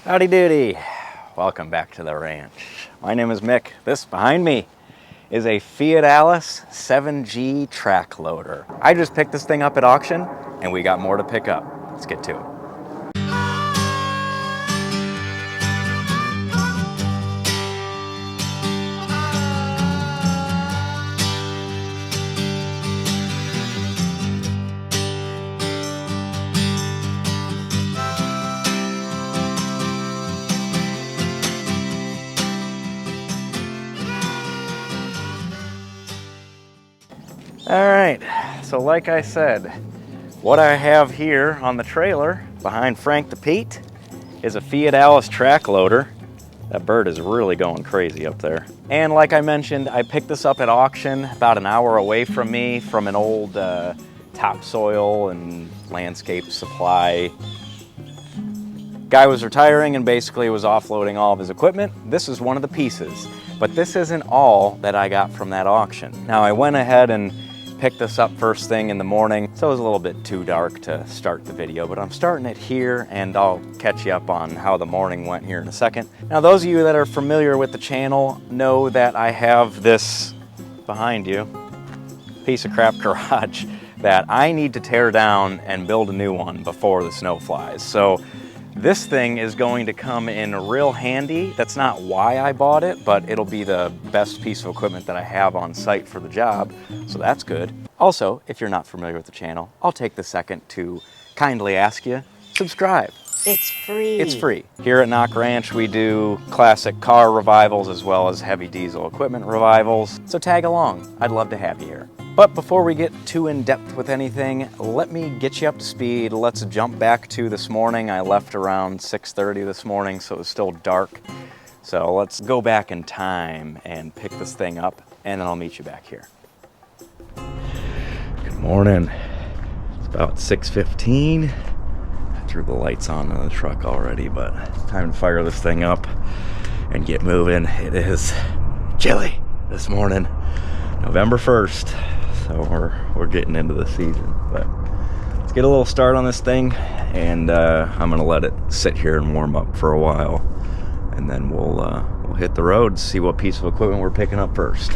Howdy doody. Welcome back to the ranch. My name is Mick. This behind me is a Fiat Alice 7G track loader. I just picked this thing up at auction and we got more to pick up. Let's get to it. All right, so like I said, what I have here on the trailer behind Frank the Pete is a Fiat Alice track loader. That bird is really going crazy up there. And like I mentioned, I picked this up at auction about an hour away from me from an old topsoil and landscape supply. Guy was retiring and basically was offloading all of his equipment. This is one of the pieces, but this isn't all that I got from that auction. Now I went ahead and picked this up first thing in the morning, so it was a little bit too dark to start the video, but I'm starting it here and I'll catch you up on how the morning went here in a second. Now those of you that are familiar with the channel know that I have this behind you, piece of crap garage that I need to tear down and build a new one before the snow flies. So this thing is going to come in real handy. That's not why I bought it, but it'll be the best piece of equipment that I have on site for the job, so that's good. Also, if you're not familiar with the channel, I'll take the second to kindly ask you, subscribe. It's free. It's free. Here at Nock Ranch, we do classic car revivals as well as heavy diesel equipment revivals, so tag along. I'd love to have you here. But before we get too in-depth with anything, let me get you up to speed. Let's jump back to this morning. I left around 6:30 this morning, so it was still dark. So let's go back in time and pick this thing up, and then I'll meet you back here. Good morning. It's about 6:15. I threw the lights on in the truck already, but it's time to fire this thing up and get moving. It is chilly this morning, November 1st. So we're getting into the season, but let's get a little start on this thing, and I'm gonna let it sit here and warm up for a while, and then we'll hit the road, see what piece of equipment we're picking up first.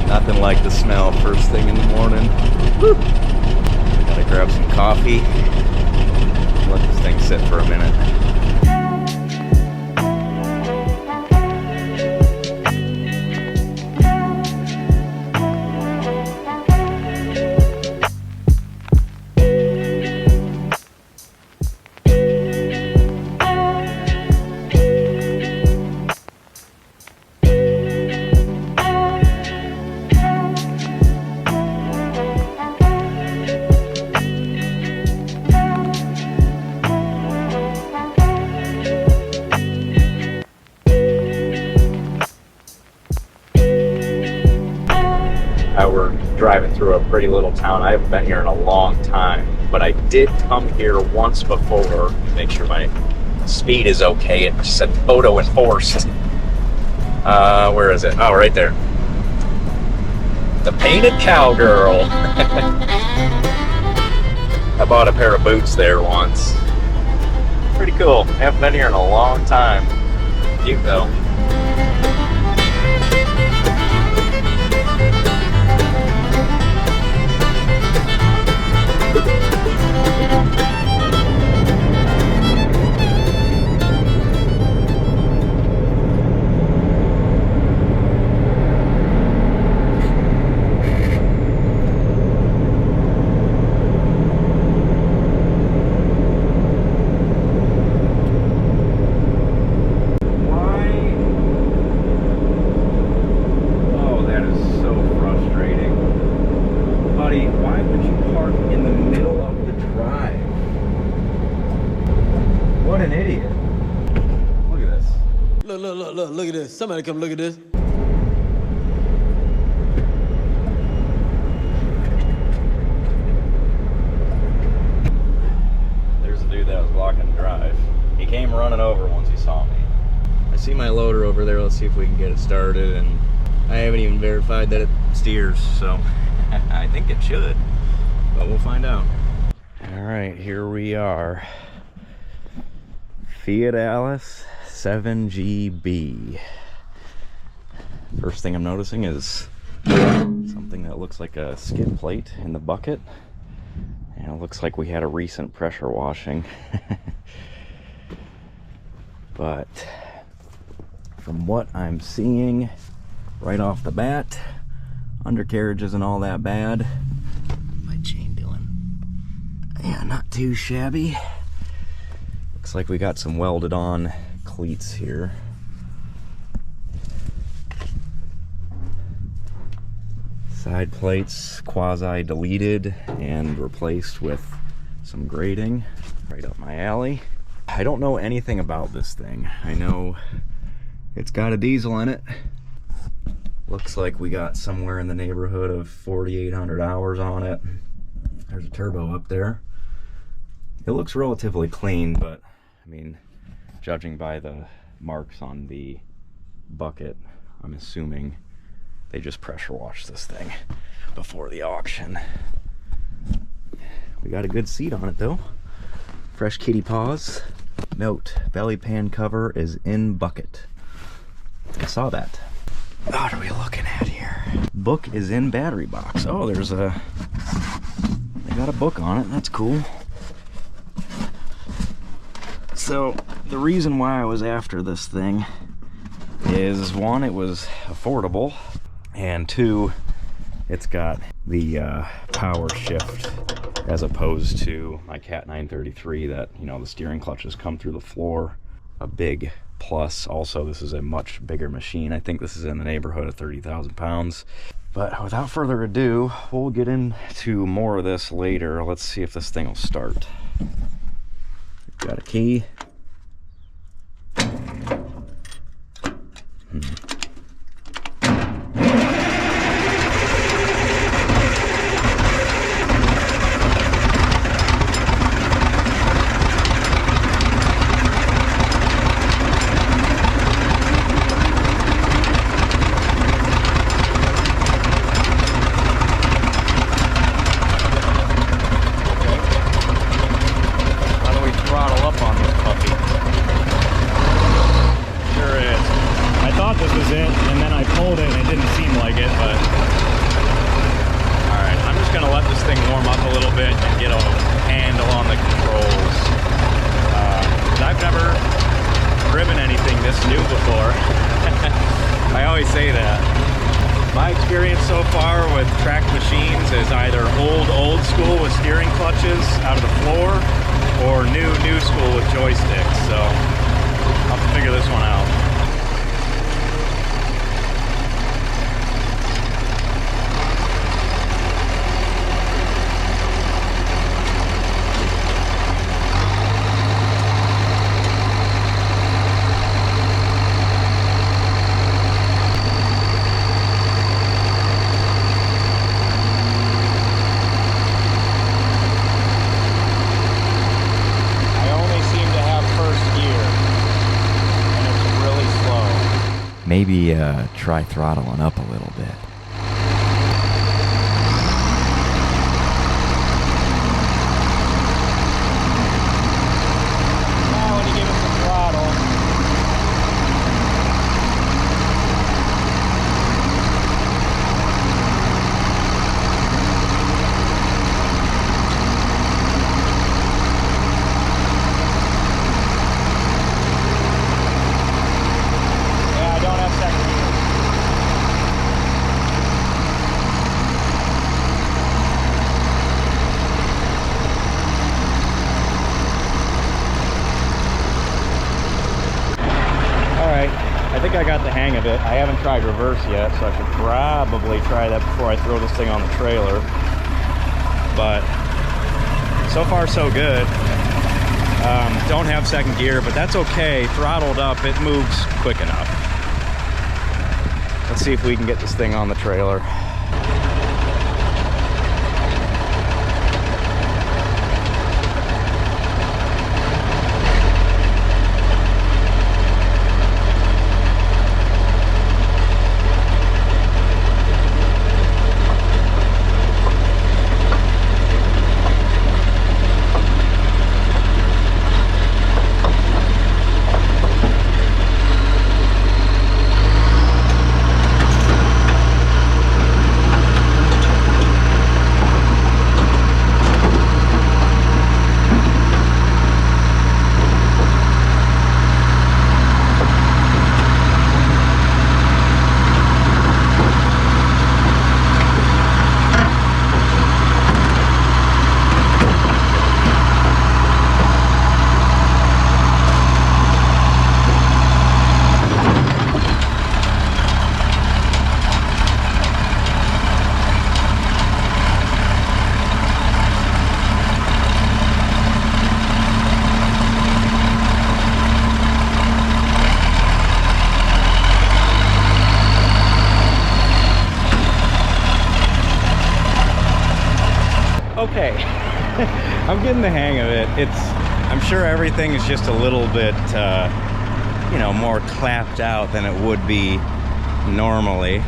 Nothing like the smell first thing in the morning. Woo. Gotta grab some coffee. Let this thing sit for a minute. We're driving through a pretty little town. I haven't been here in a long time, but I did come here once before. Make sure my speed is okay. It just said photo enforced. Where is it? Oh, right there. The Painted Cowgirl. I bought a pair of boots there once. Pretty cool. I haven't been here in a long time. Cute though. What an idiot. Look at this. Look at this. Somebody come look at this. There's a dude that was blocking the drive. He came running over once he saw me. I see my loader over there. Let's see if we can get it started and I haven't even verified that it steers, so I think it should, but we'll find out. All right, here we are. Fiat Alice 7GB. First thing I'm noticing is something that looks like a skid plate in the bucket. And it looks like we had a recent pressure washing. But from what I'm seeing right off the bat, undercarriage isn't all that bad. What's my chain doing? Yeah, not too shabby. Looks like we got some welded on cleats here. Side plates quasi deleted and replaced with some grating right up my alley. I don't know anything about this thing. I know it's got a diesel in it. Looks like we got somewhere in the neighborhood of 4,800 hours on it. There's a turbo up there. It looks relatively clean, but I mean, judging by the marks on the bucket, I'm assuming they just pressure washed this thing before the auction. We got a good seat on it though. Fresh kitty paws. Note, belly pan cover is in bucket. I saw that. What are we looking at here? Book is in battery box. Oh, they got a book on it. That's cool. So the reason why I was after this thing is, one, it was affordable, and two, it's got the power shift as opposed to my Cat 933 that, you know, the steering clutches come through the floor. A big plus. Also, this is a much bigger machine. I think this is in the neighborhood of 30,000 pounds. But without further ado, we'll get into more of this later. Let's see if this thing will start. Got a key. Maybe try throttling up a little bit. Now when you give it some throttle, I think I got the hang of it. I haven't tried reverse yet, so I should probably try that before I throw this thing on the trailer. But so far so good. Don't have second gear, but that's okay. Throttled up, it moves quick enough. Let's see if we can get this thing on the trailer. okay. I'm getting the hang of it. I'm sure everything is just a little bit, you know, more clapped out than it would be normally.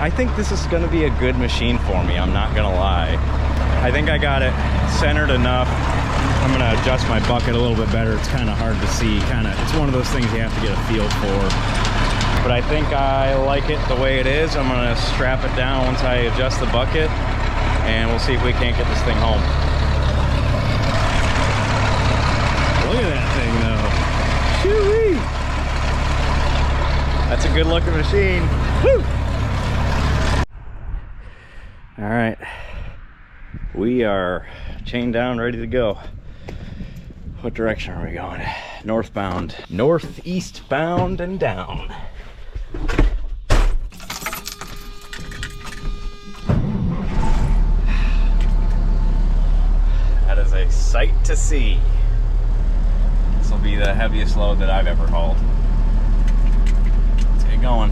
I think this is going to be a good machine for me, I'm not going to lie. I think I got it centered enough. I'm going to adjust my bucket a little bit better. It's kind of hard to see. It's one of those things you have to get a feel for. But I think I like it the way it is. I'm going to strap it down once I adjust the bucket, and we'll see if we can't get this thing home. Look at that thing though. Shoo-wee! That's a good looking machine. Woo! All right, we are chained down, ready to go. What direction are we going? Northbound. Northeast bound and down. That is a sight to see. This will be the heaviest load that I've ever hauled. Let's get going.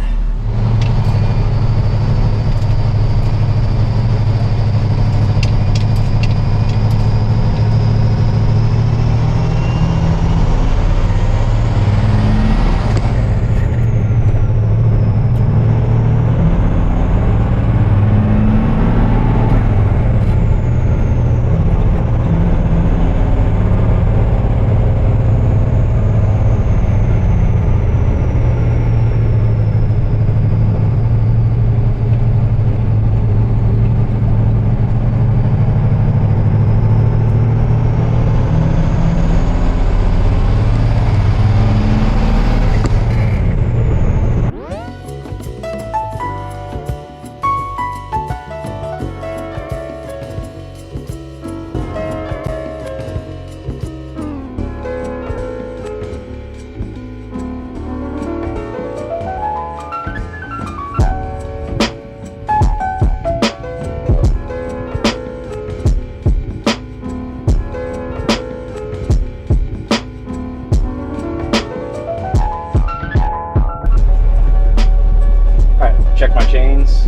Check my chains.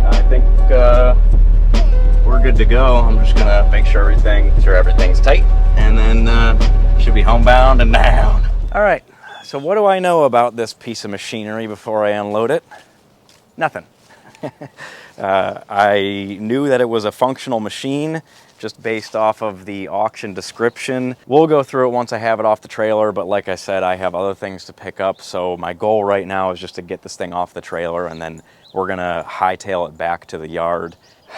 I think we're good to go. I'm just gonna make sure everything's tight, and then should be homebound and down. All right, so what do I know about this piece of machinery before I unload it? Nothing. I knew that it was a functional machine just based off of the auction description. We'll go through it once I have it off the trailer, but like I said, I have other things to pick up, so my goal right now is just to get this thing off the trailer, and then we're gonna hightail it back to the yard.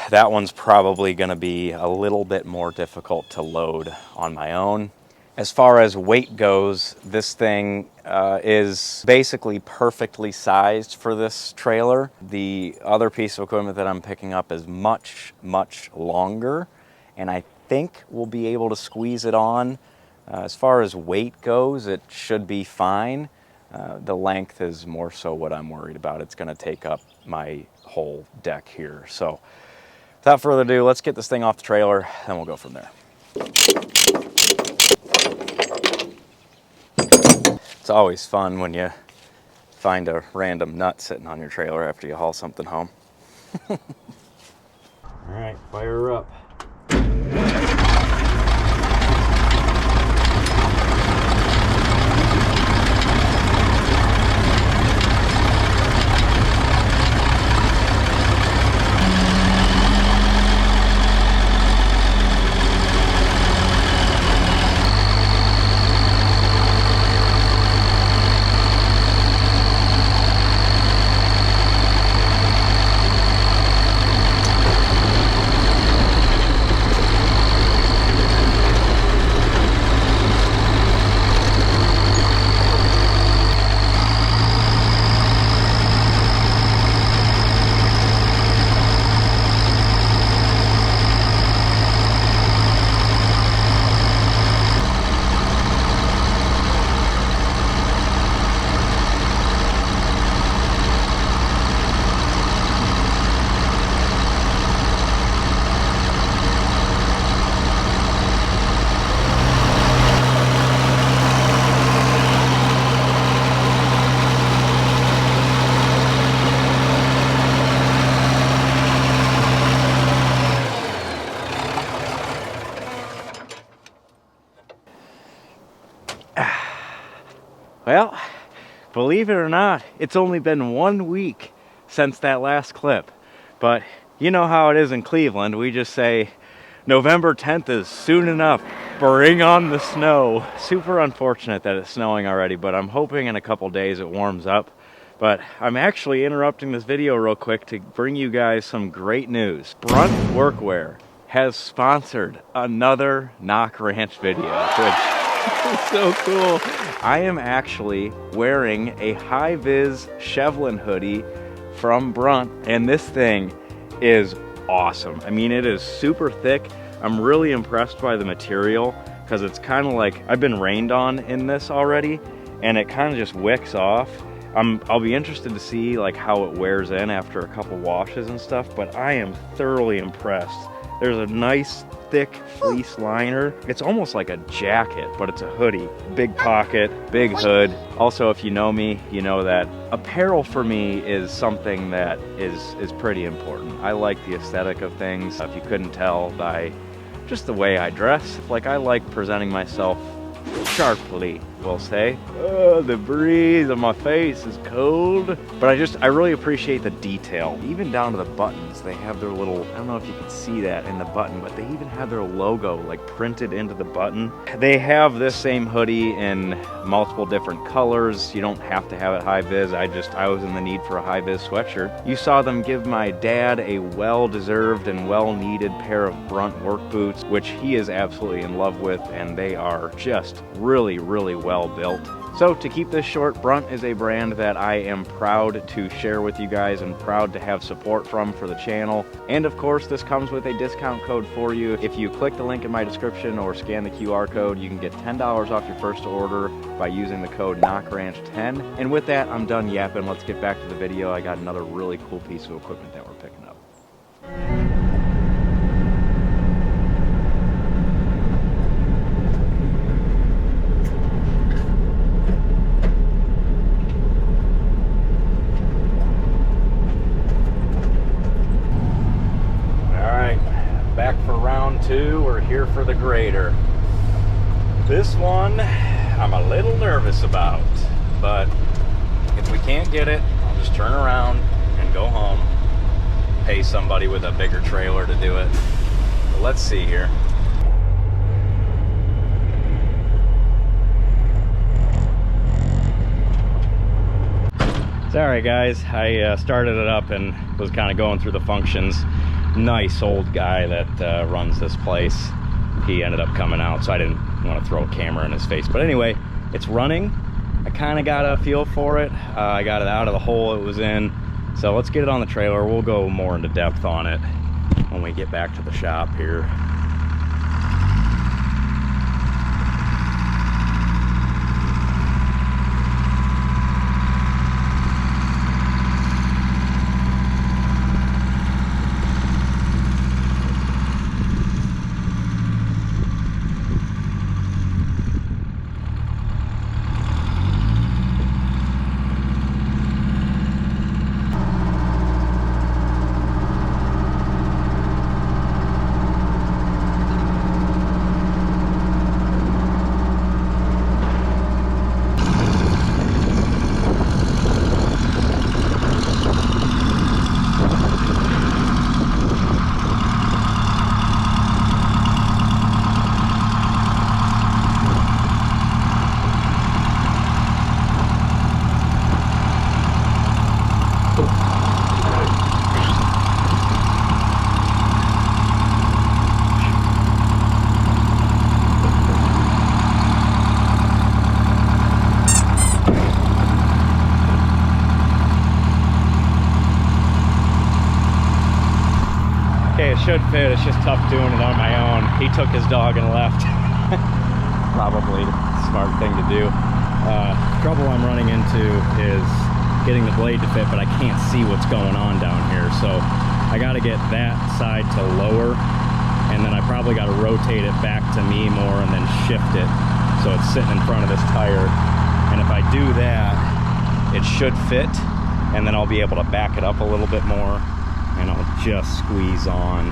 That one's probably gonna be a little bit more difficult to load on my own. As far as weight goes, this thing is basically perfectly sized for this trailer. The other piece of equipment that I'm picking up is much, much longer, and I think we'll be able to squeeze it on. As far as weight goes, it should be fine. The length is more so what I'm worried about. It's gonna take up my whole deck here. So without further ado, let's get this thing off the trailer, and we'll go from there. It's always fun when you find a random nut sitting on your trailer after you haul something home. All right, fire her up. Well, believe it or not, it's only been 1 week since that last clip. But you know how it is in Cleveland. We just say November 10th is soon enough. Bring on the snow. Super unfortunate that it's snowing already, but I'm hoping in a couple days it warms up. But I'm actually interrupting this video real quick to bring you guys some great news. Brunt Workwear has sponsored another Nock Ranch video, which is so cool. I am actually wearing a high-vis Chevlin hoodie from Brunt, and this thing is awesome. I mean, it is super thick. I'm really impressed by the material because it's kind of like, I've been rained on in this already, and it kind of just wicks off. I'll be interested to see like how it wears in after a couple washes and stuff, but I am thoroughly impressed. There's a nice thick fleece liner. It's almost like a jacket, but it's a hoodie. Big pocket, big hood. Also, if you know me, you know that apparel for me is something that is pretty important. I like the aesthetic of things. If you couldn't tell by just the way I dress, like I like presenting myself sharply, we'll say. Oh, the breeze on my face is cold. But I really appreciate the detail. Even down to the buttons, they have their little, I don't know if you can see that in the button, but they even have their logo like printed into the button. They have this same hoodie in multiple different colors. You don't have to have it high vis. I was in the need for a high vis sweatshirt. You saw them give my dad a well-deserved and well-needed pair of Brunt work boots, which he is absolutely in love with, and they are just really, really well built. So to keep this short, Brunt is a brand that I am proud to share with you guys and proud to have support from for the channel. And of course, this comes with a discount code for you. If you click the link in my description or scan the QR code, you can get $10 off your first order by using the code NOCKRANCH10. And with that, I'm done yapping. Let's get back to the video. I got another really cool piece of equipment that we're picking up. Back for round two. We're here for the grader. This one I'm a little nervous about, but if we can't get it, I'll just turn around and go home, pay somebody with a bigger trailer to do it. But let's see here. Sorry guys, I started it up and was kind of going through the functions. Nice old guy that runs this place. He ended up coming out, so I didn't want to throw a camera in his face. But anyway, it's running. I kind of got a feel for it. I got it out of the hole it was in. So let's get it on the trailer. We'll go more into depth on it when we get back to the shop here. It should fit. It's just tough doing it on my own. He took his dog and left. Probably the smart thing to do. Trouble I'm running into is getting the blade to fit, but I can't see what's going on down here. So I got to get that side to lower, and then I probably got to rotate it back to me more and then shift it so it's sitting in front of this tire. And if I do that, it should fit, and then I'll be able to back it up a little bit more, and I'll just squeeze on.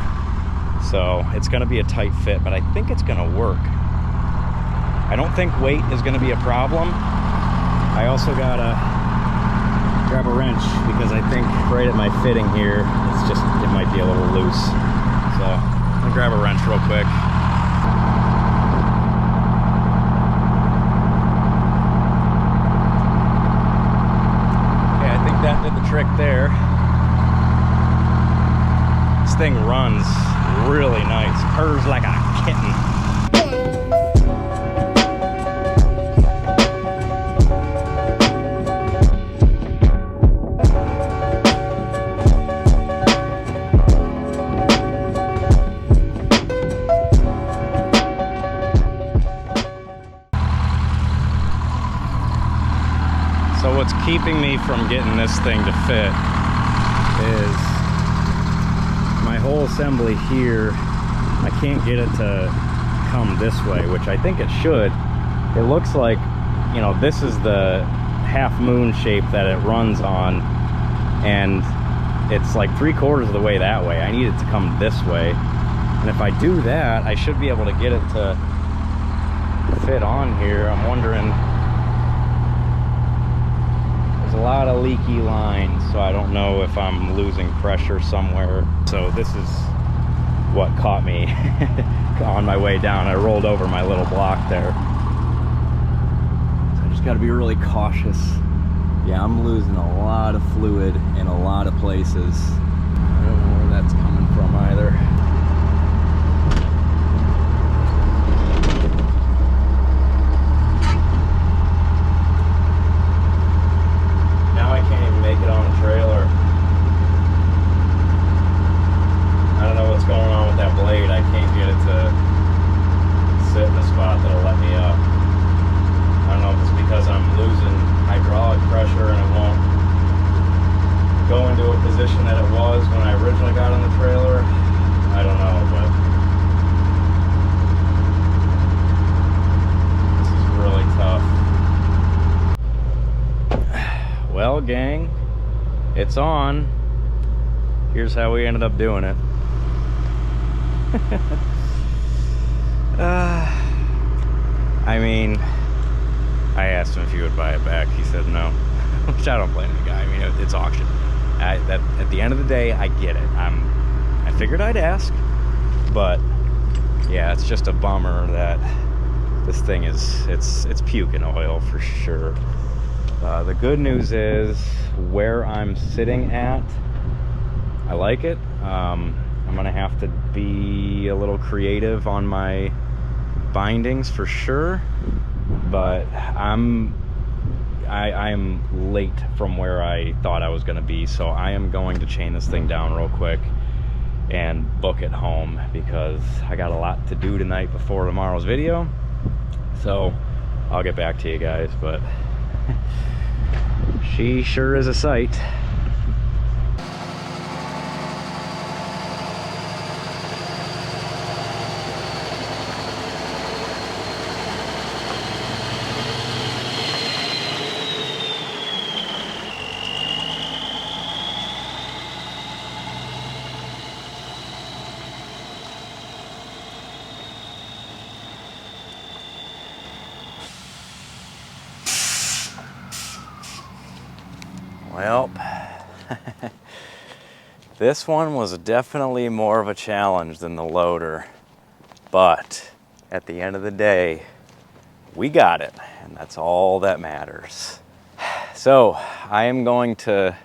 So it's going to be a tight fit, but I think it's going to work. I don't think weight is going to be a problem. I also gotta grab a wrench because I think right at my fitting here, it might be a little loose. So I'm gonna grab a wrench real quick. Okay, I think that did the trick there. This thing runs really nice, purrs like a kitten. So what's keeping me from getting this thing to fit is my whole assembly here. I can't get it to come this way, which I think it should. It looks like, you know, this is the half moon shape that it runs on, and it's like 3/4 of the way that way. I need it to come this way, and if I do that, I should be able to get it to fit on here. I'm wondering, there's a lot of leaky lines, so I don't know if I'm losing pressure somewhere. So this is what caught me on my way down. I rolled over my little block there. So I just got to be really cautious. Yeah, I'm losing a lot of fluid in a lot of places. I don't know where that's coming from either. Now I can't even make it on the trailer. I don't know what's going on with that blade. I can't get it to sit in a spot that'll let me up. I don't know if it's because I'm losing hydraulic pressure and it won't go into a position that it was when I originally got on the trailer. I don't know, but this is really tough. Well, gang, it's on. Here's how we ended up doing it. I mean, I asked him if he would buy it back. He said no, which I don't blame the guy. I mean, it's auction. At the end of the day, I get it. I figured I'd ask, but yeah, it's just a bummer that this thing it's puking oil for sure. The good news is where I'm sitting at, I like it. I'm gonna have to be a little creative on my bindings for sure, but I'm late from where I thought I was gonna be, so I am going to chain this thing down real quick and book it home because I got a lot to do tonight before tomorrow's video. So I'll get back to you guys, but she sure is a sight. Well, this one was definitely more of a challenge than the loader, but at the end of the day, we got it, and that's all that matters. So I am going to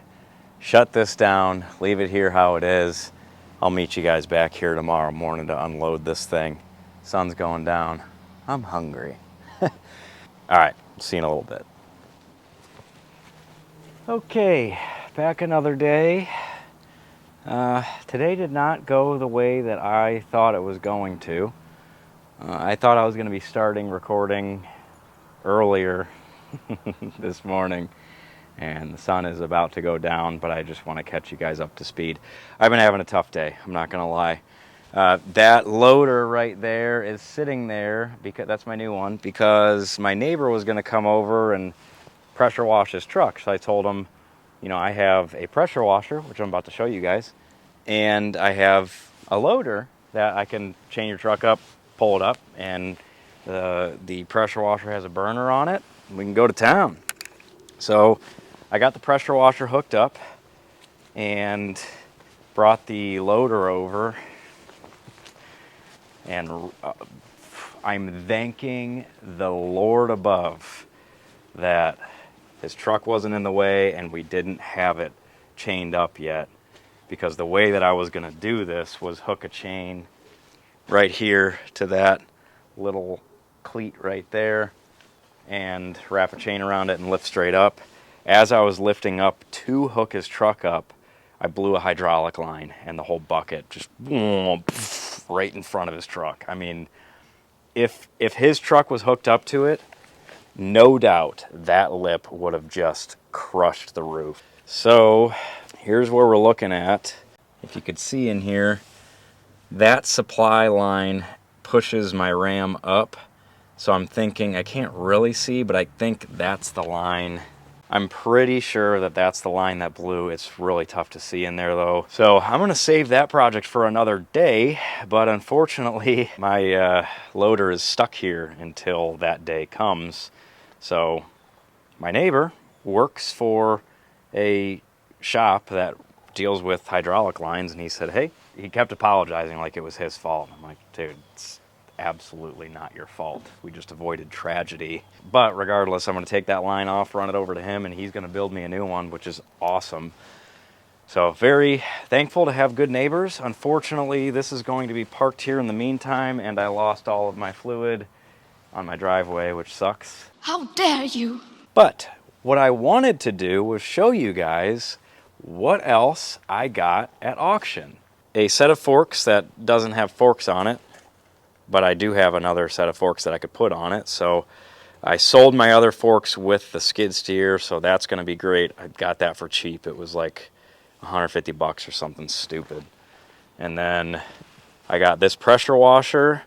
shut this down, leave it here how it is. I'll meet you guys back here tomorrow morning to unload this thing. Sun's going down. I'm hungry. All right, see you in a little bit. Okay, back another day. Today did not go the way that I thought it was going to. I thought I was going to be starting recording earlier this morning, and the sun is about to go down, but I just want to catch you guys up to speed. I've been having a tough day, I'm not going to lie. That loader right there is sitting there, because that's my new one, because my neighbor was going to come over and pressure wash his truck. So I told him, you know, I have a pressure washer, which I'm about to show you guys, and I have a loader that I can chain your truck up, pull it up, and the pressure washer has a burner on it. We can go to town. So I got the pressure washer hooked up and brought the loader over, and I'm thanking the Lord above that his truck wasn't in the way and we didn't have it chained up yet, because the way that I was going to do this was hook a chain right here to that little cleat right there and wrap a chain around it and lift straight up. As I was lifting up to hook his truck up, I blew a hydraulic line and the whole bucket just right in front of his truck. I mean, if his truck was hooked up to it, no doubt that lip would have just crushed the roof. So here's where we're looking at. If you could see in here, that supply line pushes my ram up. So I'm thinking, I can't really see, but I think that's the line. I'm pretty sure that that's the line that blew. It's really tough to see in there though. So I'm gonna save that project for another day, but unfortunately my loader is stuck here until that day comes. So my neighbor works for a shop that deals with hydraulic lines, and he said, hey, he kept apologizing like it was his fault. I'm like, dude, it's absolutely not your fault. We just avoided tragedy. But regardless, I'm going to take that line off, run it over to him, and he's going to build me a new one, which is awesome. So very thankful to have good neighbors. Unfortunately, this is going to be parked here in the meantime, and I lost all of my fluid on my driveway, which sucks. How dare you! But what I wanted to do was show you guys what else I got at auction. A set of forks that doesn't have forks on it, but I do have another set of forks that I could put on it. So I sold my other forks with the skid steer, so that's going to be great. I got that for cheap. It was like 150 bucks or something stupid. And then I got this pressure washer,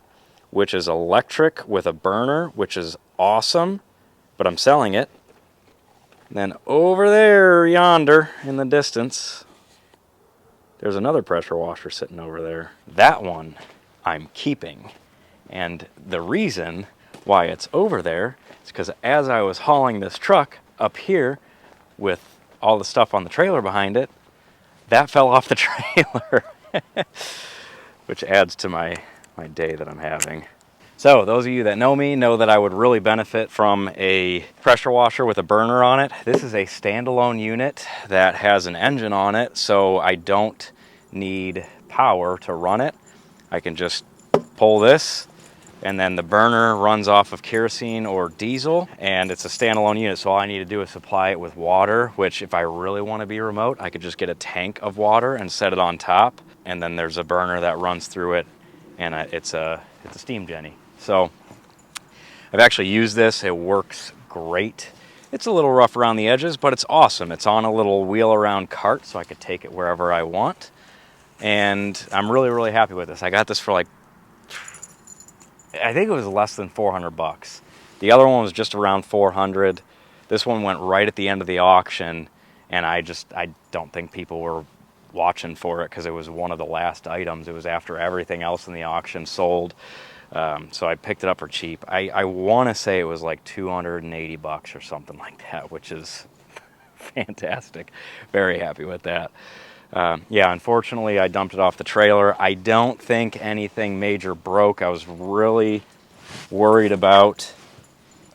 which is electric with a burner, which is awesome, but I'm selling it. And then over there, yonder, in the distance, there's another pressure washer sitting over there. That one I'm keeping. And the reason why it's over there is because as I was hauling this truck up here with all the stuff on the trailer behind it, that fell off the trailer, which adds to my day that I'm having. So those of you that know me know that I would really benefit from a pressure washer with a burner on it. This is a standalone unit that has an engine on it, so I don't need power to run it. I can just pull this, and then the burner runs off of kerosene or diesel, and it's a standalone unit, so all I need to do is supply it with water, which if I really want to be remote, I could just get a tank of water and set it on top, and then there's a burner that runs through it, and it's a steam Jenny. So I've actually used this. It works great. It's a little rough around the edges, but it's awesome. It's on a little wheel around cart, so I could take it wherever I want. And I'm really, really happy with this. I got this for like, I think it was less than 400 bucks. The other one was just around 400. This one went right at the end of the auction, and I don't think people were watching for it because it was one of the last items. It was after everything else in the auction sold. So I picked it up for cheap. I want to say it was like 280 bucks or something like that, which is fantastic. Very happy with that. Yeah, unfortunately, I dumped it off the trailer. I don't think anything major broke. I was really worried about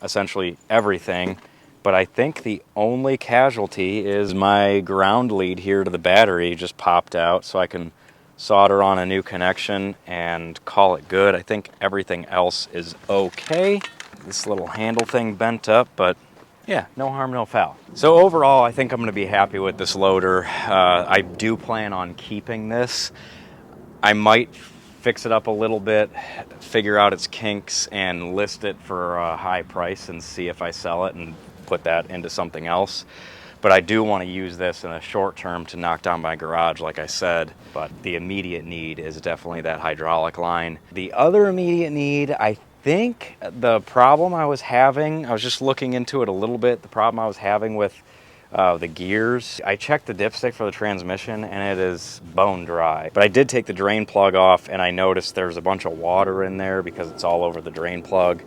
essentially everything, but I think the only casualty is my ground lead here to the battery just popped out, so I can solder on a new connection and call it good. I think everything else is okay. This little handle thing bent up, but yeah, no harm, no foul. So overall, I think I'm going to be happy with this loader. I do plan on keeping this. I might fix it up a little bit, figure out its kinks, and list it for a high price and see if I sell it and put that into something else. But I do want to use this in a short term to knock down my garage, like I said. But the immediate need is definitely that hydraulic line. The other immediate need, I think the problem I was having, I was just looking into it a little bit, the problem I was having with the gears, I checked the dipstick for the transmission and it is bone dry. But I did take the drain plug off and I noticed there's a bunch of water in there because it's all over the drain plug.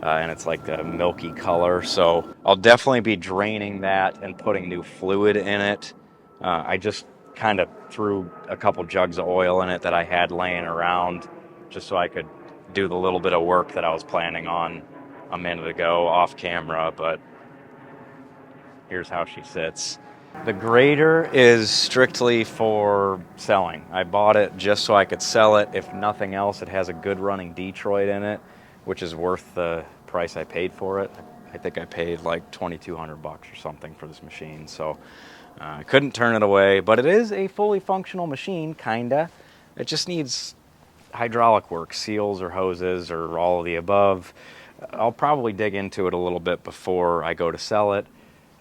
and it's like a milky color. So I'll definitely be draining that and putting new fluid in it. I just kind of threw a couple jugs of oil in it that I had laying around just so I could do the little bit of work that I was planning on a minute ago off camera, but here's how she sits. The grader is strictly for selling. I bought it just so I could sell it. If nothing else, it has a good running Detroit in it, which is worth the price I paid for it. I think I paid like $2,200 or something for this machine, so I couldn't turn it away. But it is a fully functional machine, kinda. It just needs hydraulic work, seals or hoses or all of the above. I'll probably dig into it a little bit before I go to sell it.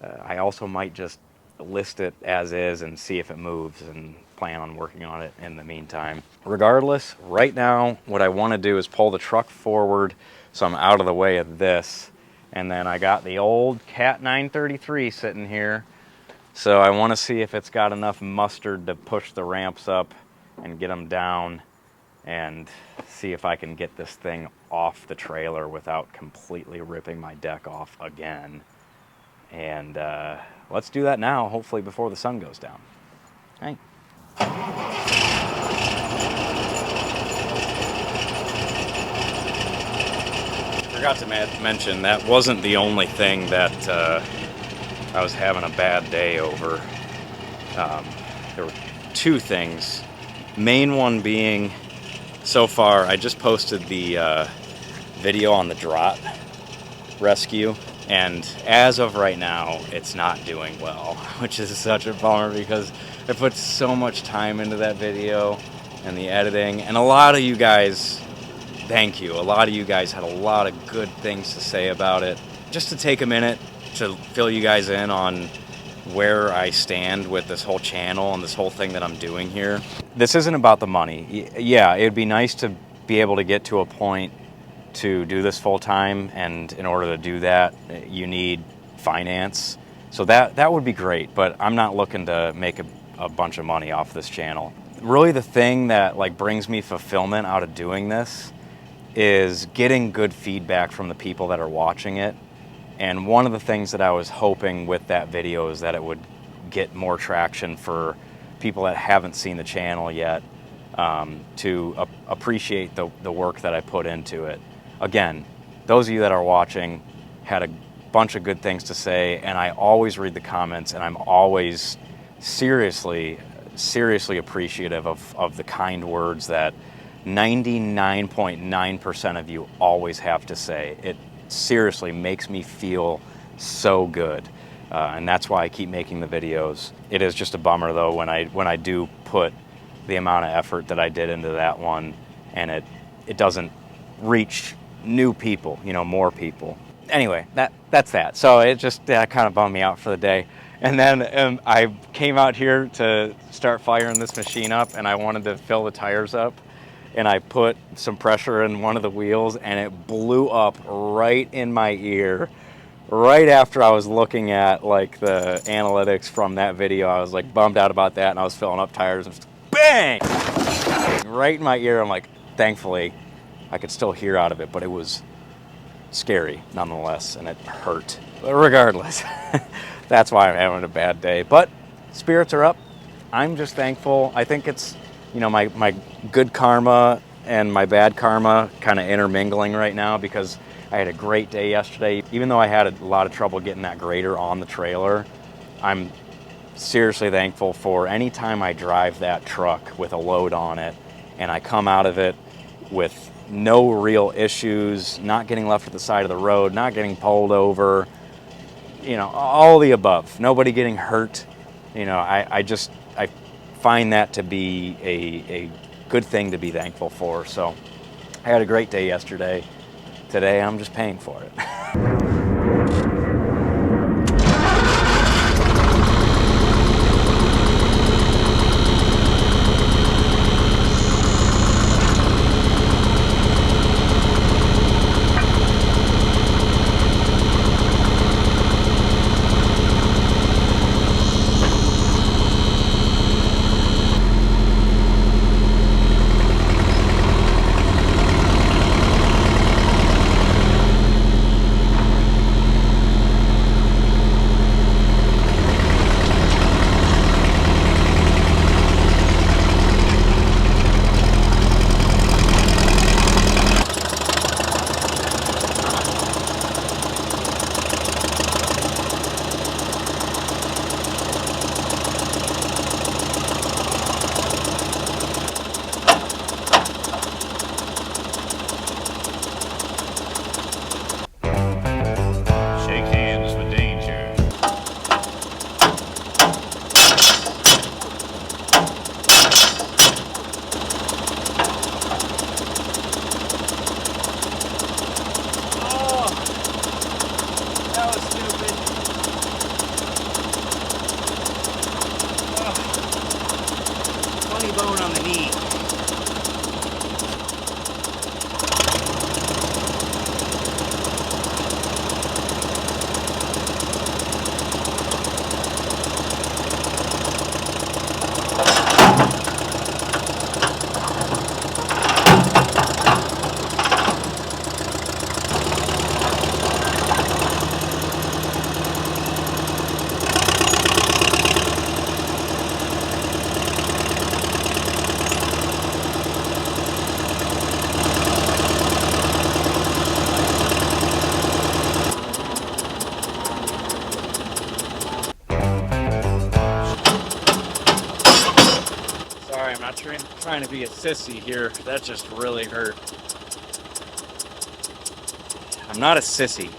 I also might just list it as is and see if it moves and plan on working on it in the meantime. Regardless, right now what I want to do is pull the truck forward so I'm out of the way of this. And then I got the old Cat 933 sitting here. So I want to see if it's got enough mustard to push the ramps up and get them down, and see if I can get this thing off the trailer without completely ripping my deck off again. And let's do that now, hopefully before the sun goes down. Hey. Forgot to mention, that wasn't the only thing that I was having a bad day over. There were two things. Main one being, so far, I just posted the video on the drop rescue. And as of right now, it's not doing well, which is such a bummer because I put so much time into that video and the editing. And a lot of you guys, thank you. A lot of you guys had a lot of good things to say about it. Just to take a minute to fill you guys in on where I stand with this whole channel and this whole thing that I'm doing here. This isn't about the money. Yeah, it'd be nice to be able to get to a point to do this full time, and in order to do that you need finance, so that would be great, but I'm not looking to make a bunch of money off this channel. Really the thing that like brings me fulfillment out of doing this is getting good feedback from the people that are watching it. And one of the things that I was hoping with that video is that it would get more traction for people that haven't seen the channel yet, to appreciate the work that I put into it. Again, those of you that are watching had a bunch of good things to say, and I always read the comments, and I'm always seriously appreciative of the kind words that 99.9% of you always have to say. It seriously makes me feel so good, and that's why I keep making the videos. It is just a bummer though when I do put the amount of effort that I did into that one, and it doesn't reach new people, more people. Anyway, that's that. So it just kind of bummed me out for the day. And then I came out here to start firing this machine up, and I wanted to fill the tires up, and I put some pressure in one of the wheels, and it blew up right in my ear. Right after I was looking at like the analytics from that video, I was like bummed out about that, and I was filling up tires, and bang! Right in my ear. I'm like, thankfully I could still hear out of it, but it was scary nonetheless, and it hurt. But regardless, that's why I'm having a bad day. But spirits are up. I'm just thankful. I think it's, my good karma and my bad karma kind of intermingling right now, because I had a great day yesterday. Even though I had a lot of trouble getting that grader on the trailer, I'm seriously thankful for any time I drive that truck with a load on it and I come out of it with no real issues, not getting left at the side of the road, not getting pulled over, all the above, nobody getting hurt. I find that to be a good thing to be thankful for. So I had a great day yesterday. Today I'm just paying for it. be a sissy here. That just really hurt. I'm not a sissy.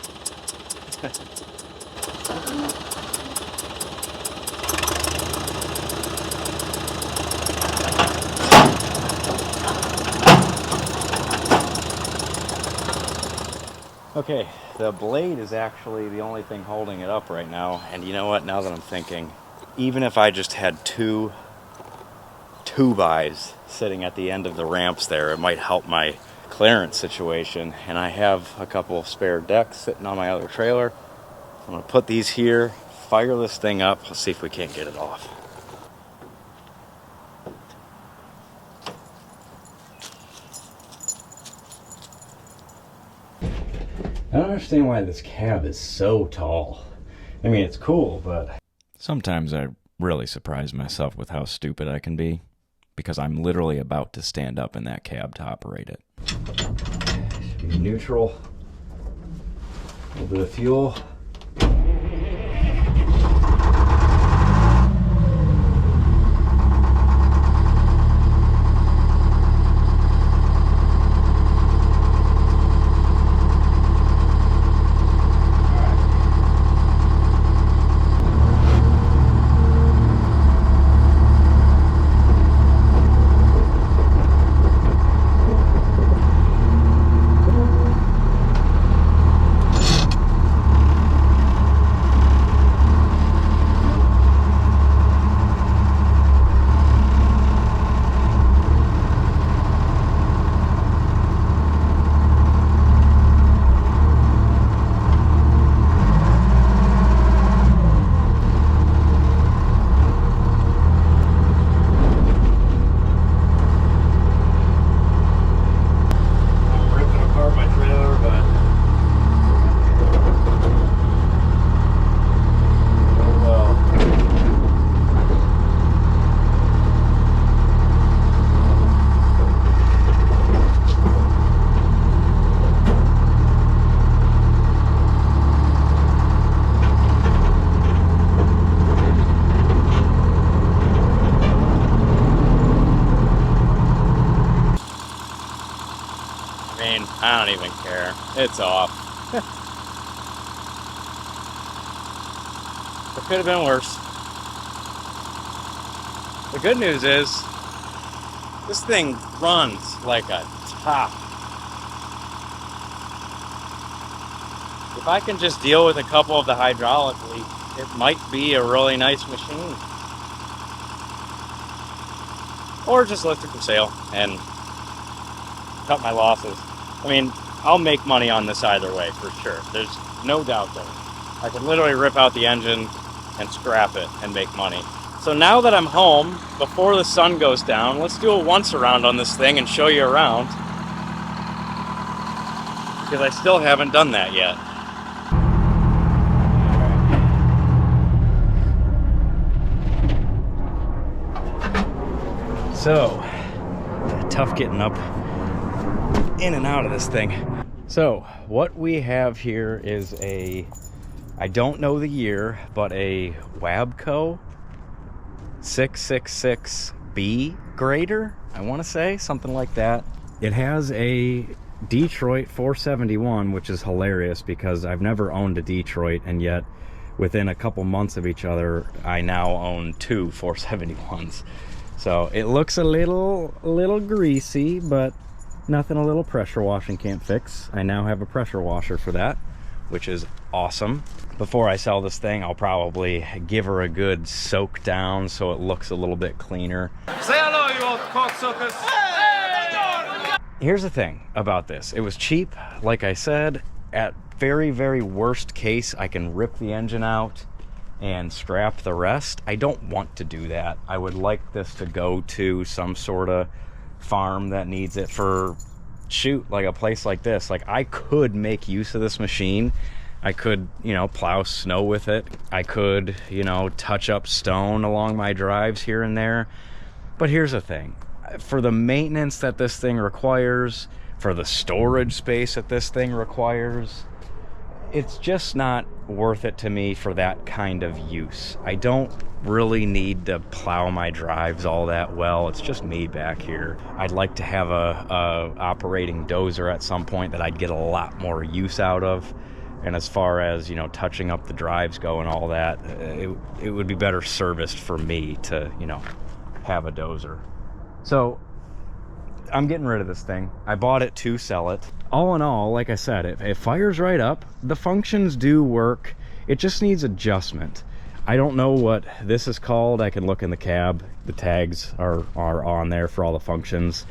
Okay, the blade is actually the only thing holding it up right now. And you know what, now that I'm thinking, even if I just had two 2x sitting at the end of the ramps there, it might help my clearance situation. And I have a couple of spare decks sitting on my other trailer. I'm gonna put these here, fire this thing up, let's see if we can't get it off. I don't understand why this cab is so tall. I mean, it's cool, but sometimes I really surprise myself with how stupid I can be, because I'm literally about to stand up in that cab to operate it. Should be neutral. A little bit of fuel. I don't even care. It's off. It could have been worse. The good news is, this thing runs like a top. If I can just deal with a couple of the hydraulic leaks, it might be a really nice machine. Or just list it for sale and cut my losses. I mean, I'll make money on this either way, for sure. There's no doubt there. I could literally rip out the engine and scrap it and make money. So now that I'm home, before the sun goes down, let's do a once around on this thing and show you around. Because I still haven't done that yet. So, tough getting up in and out of this thing. So what we have here is a, I don't know the year, but a Wabco 666B grader, I want to say, something like that. It has a Detroit 471, which is hilarious because I've never owned a Detroit, and yet within a couple months of each other I now own two 471s. So it looks a little greasy, but nothing a little pressure washing can't fix. I now have a pressure washer for that, which is awesome. Before I sell this thing, I'll probably give her a good soak down so it looks a little bit cleaner. Say hello, you old cocksuckers. Hey! Here's the thing about this. It was cheap, like I said. At very worst case, I can rip the engine out and scrap the rest. I don't want to do that. I would like this to go to some sort of farm that needs it for, shoot, like a place like this. Like, I could make use of this machine. I could, you know, plow snow with it. I could, you know, touch up stone along my drives here and there. But here's the thing. For the maintenance that this thing requires, for the storage space that this thing requires, it's just not worth it to me for that kind of use. I don't really need to plow my drives all that well. It's just me back here. I'd like to have a operating dozer at some point that I'd get a lot more use out of. And as far as, you know, touching up the drives go and all that, it would be better serviced for me to, you know, have a dozer. So I'm getting rid of this thing. I bought it to sell it. All in all, like I said, it fires right up. The functions do work. It just needs adjustment. I don't know what this is called. I can look in the cab. The tags are on there for all the functions.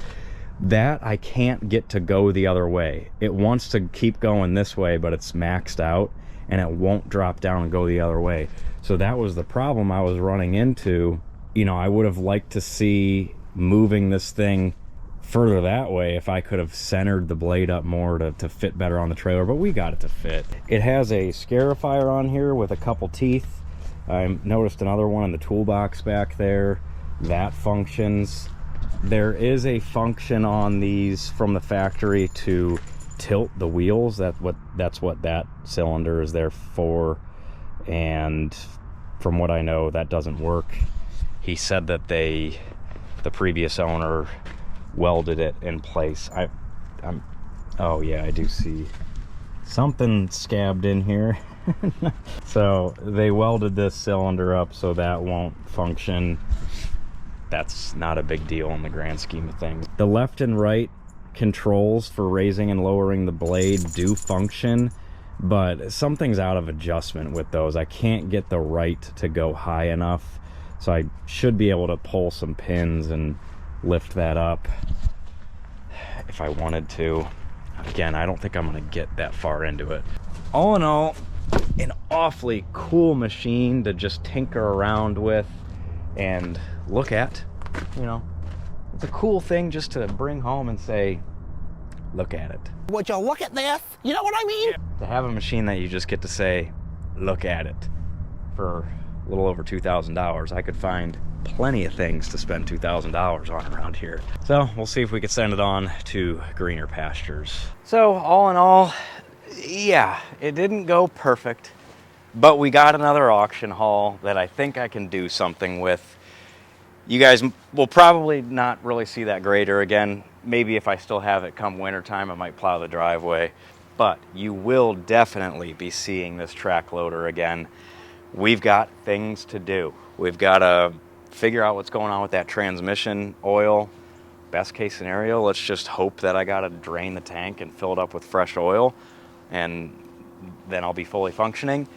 That I can't get to go the other way. It wants to keep going this way, but it's maxed out and it won't drop down and go the other way. So that was the problem I was running into. You know, I would have liked to see moving this thing further that way if I could have centered the blade up more to fit better on the trailer, but we got it to fit. It has a scarifier on here with a couple teeth. I noticed another one in the toolbox back there. That functions. There is a function on these from the factory to tilt the wheels. That's what that cylinder is there for. And from what I know, that doesn't work. He said that the previous owner welded it in place. Oh yeah, I do see something scabbed in here. So they welded this cylinder up so that won't function. That's not a big deal in the grand scheme of things. The left and right controls for raising and lowering the blade do function, but something's out of adjustment with those. I can't get the right to go high enough, so I should be able to pull some pins and lift that up if I wanted to. Again, I don't think I'm gonna get that far into it. All in all, an awfully cool machine to just tinker around with and look at. You know, it's a cool thing just to bring home and say, look at it. Would you look at this? You know what I mean? To have a machine that you just get to say, look at it, for a little over $2,000, I could find plenty of things to spend $2,000 on around here. So we'll see if we could send it on to greener pastures. So all in all, yeah, it didn't go perfect, but we got another auction haul that I think I can do something with. You guys will probably not really see that grader again. Maybe if I still have it come wintertime, I might plow the driveway. But you will definitely be seeing this track loader again. We've got things to do. We've got to figure out what's going on with that transmission oil. Best case scenario, let's just hope that I got to drain the tank and fill it up with fresh oil, and then I'll be fully functioning.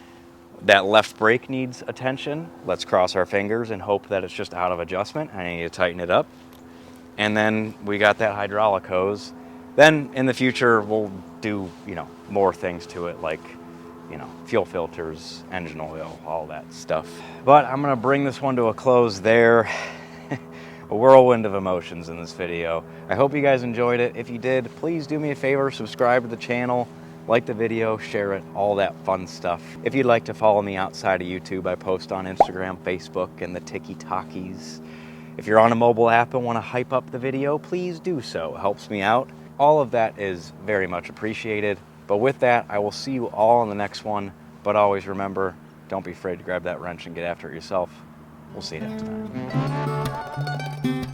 That left brake needs attention. Let's cross our fingers and hope that it's just out of adjustment. I need to tighten it up. And then we got that hydraulic hose. Then in the future, we'll do, you know, more things to it, like, you know, fuel filters, engine oil, all that stuff. But I'm gonna bring this one to a close there. A whirlwind of emotions in this video. I hope you guys enjoyed it. If you did, please do me a favor, subscribe to the channel, like the video, share it, all that fun stuff. If you'd like to follow me outside of YouTube, I post on Instagram, Facebook, and the TikTokies. If you're on a mobile app and want to hype up the video, please do so. It helps me out. All of that is very much appreciated. But with that, I will see you all in the next one. But always remember, don't be afraid to grab that wrench and get after it yourself. We'll see you next time.